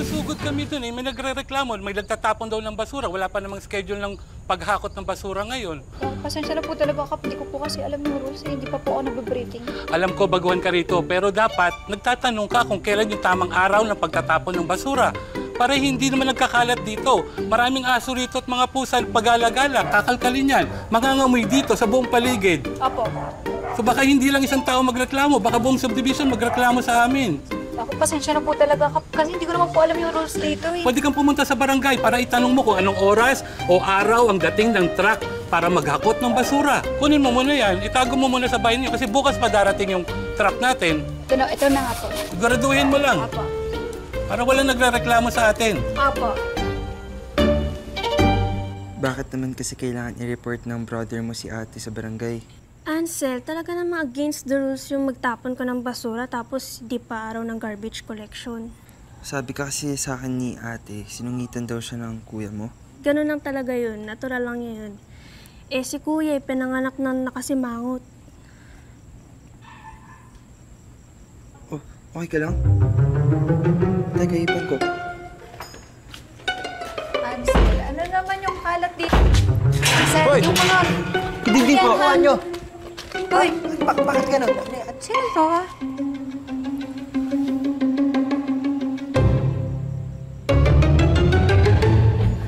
Susugod kami dun eh. May nagre-reklamo. May nagtatapon daw ng basura. Wala pa namang schedule ng paghakot ng basura ngayon. Pasensya na po talaga, Kap. Hindi ko po kasi alam yung rules. Hindi pa po ako nagbe-briefing. Alam ko baguhan ka rito, pero dapat nagtatanong ka kung kailan yung tamang araw ng pagtatapon ng basura. Para hindi naman nagkakalat dito. Maraming aso rito at mga pusa pag-alagala. Kakalkalin yan. Mangangamoy dito sa buong paligid. Apo. So baka hindi lang isang tao magreklamo. Baka buong subdivision magreklamo sa amin. Ako, pasensya na po talaga, Kap. Kasi hindi ko naman po alam yung rules dito eh. Pwede kang pumunta sa barangay para itanong mo kung anong oras o araw ang dating ng truck para maghakot ng basura. Kunin mo muna yan. Itago mo muna sa bahay niyo kasi bukas pa darating yung truck natin. Ito na nga po. Siguraduhin mo lang. Apo. Para wala nagrereklamo sa atin. Apo. Bakit naman kasi kailangan i-report ng brother mo si ate sa barangay? Ansel, talaga namang against the rules yung magtapon ka ng basura tapos di pa araw ng garbage collection. Sabi ka kasi sa akin ni ate, sinungitan daw siya ng kuya mo. Ganun lang talaga yun. Natural lang yun. Eh si kuya, pinanganak ng nakasimangot. Oh, okay ka lang? Teka, ipan ko. Ansel, ano naman yung kalat dito? Ansel, Hoy! yung mga... Hindi po ako nyo. Hoy! Bakit ganun? Sino to, ha?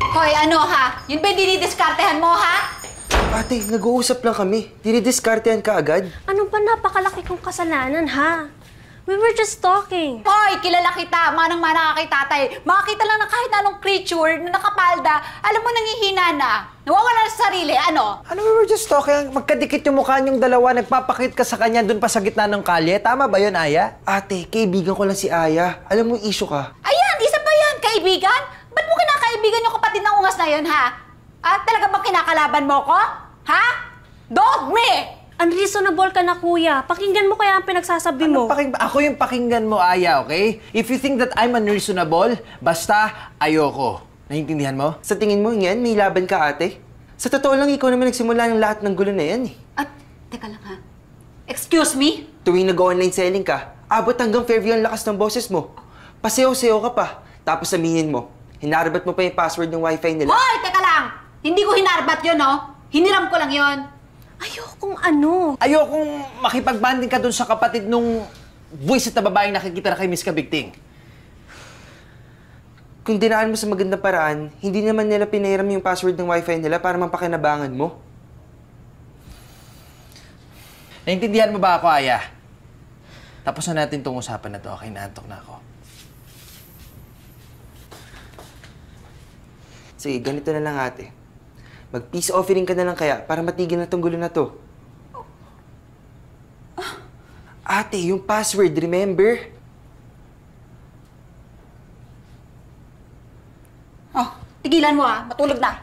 Hoy, ano ha? Yun ba yung dinidiskartehan mo, ha? Ate, nag-uusap lang kami. Dinidiskartehan ka agad. Ano ba napakalaki kong kasalanan, ha? We were just talking. Hoy, kilala kita. Manang-mana ka kay tatay. Makakita lang ng kahit anong creature na nakapalda, alam mo nangihina na. Nawawala na sa sarili, ano? Ano, we were just talking. Magkadikit yung mukha niyong dalawa. Nagpapakit ka sa kanya dun pa sa gitna ng kalye. Tama ba yun, Aya? Ate, kaibigan ko lang si Aya. Alam mo yung issue ka. Ayan, isa pa yan, kaibigan. Ba't mo kinakaibigan yung kapatid ng ungas na yun, ha? Ah, talaga bang kinakalaban mo ko? Ha? Dog me! Unreasonable ka na, kuya. Pakinggan mo kaya ang pinagsasabi mo. Ako yung pakinggan mo, Aya, okay? If you think that I'm unreasonable, basta ayoko. Naintindihan mo? Sa tingin mo, yan, may laban ka, ate? Sa totoo lang, ikaw naman nagsimula ng lahat ng gulo na yan, eh. At, teka lang, ha? Excuse me? Tuwing nag-online selling ka, abot hanggang Fairview ang lakas ng boses mo. Paseho-seho ka pa. Tapos aminin mo, hinarbat mo pa yung password ng wifi nila. Hoy, teka lang! Hindi ko hinarbat yun, no? Hiniram ko lang yun. Ayokong ano. Ayokong makipag-banding ka dun sa kapatid nung buwisit na babaeng nakikita na kay Miss Kabigting. Kung dinaan mo sa magandang paraan, hindi naman nila pinairam yung password ng wifi nila para mapakinabangan mo. Naintindihan mo ba ako, Aya? Tapos na natin itong usapan na to. Okay, naantok na ako. Sige, ganito na lang, ate. Mag-peace offering ka na lang kaya para matigil na tong gulo na to. Ate, yung password, remember? Oh, tigilan mo, ha? Matulog na.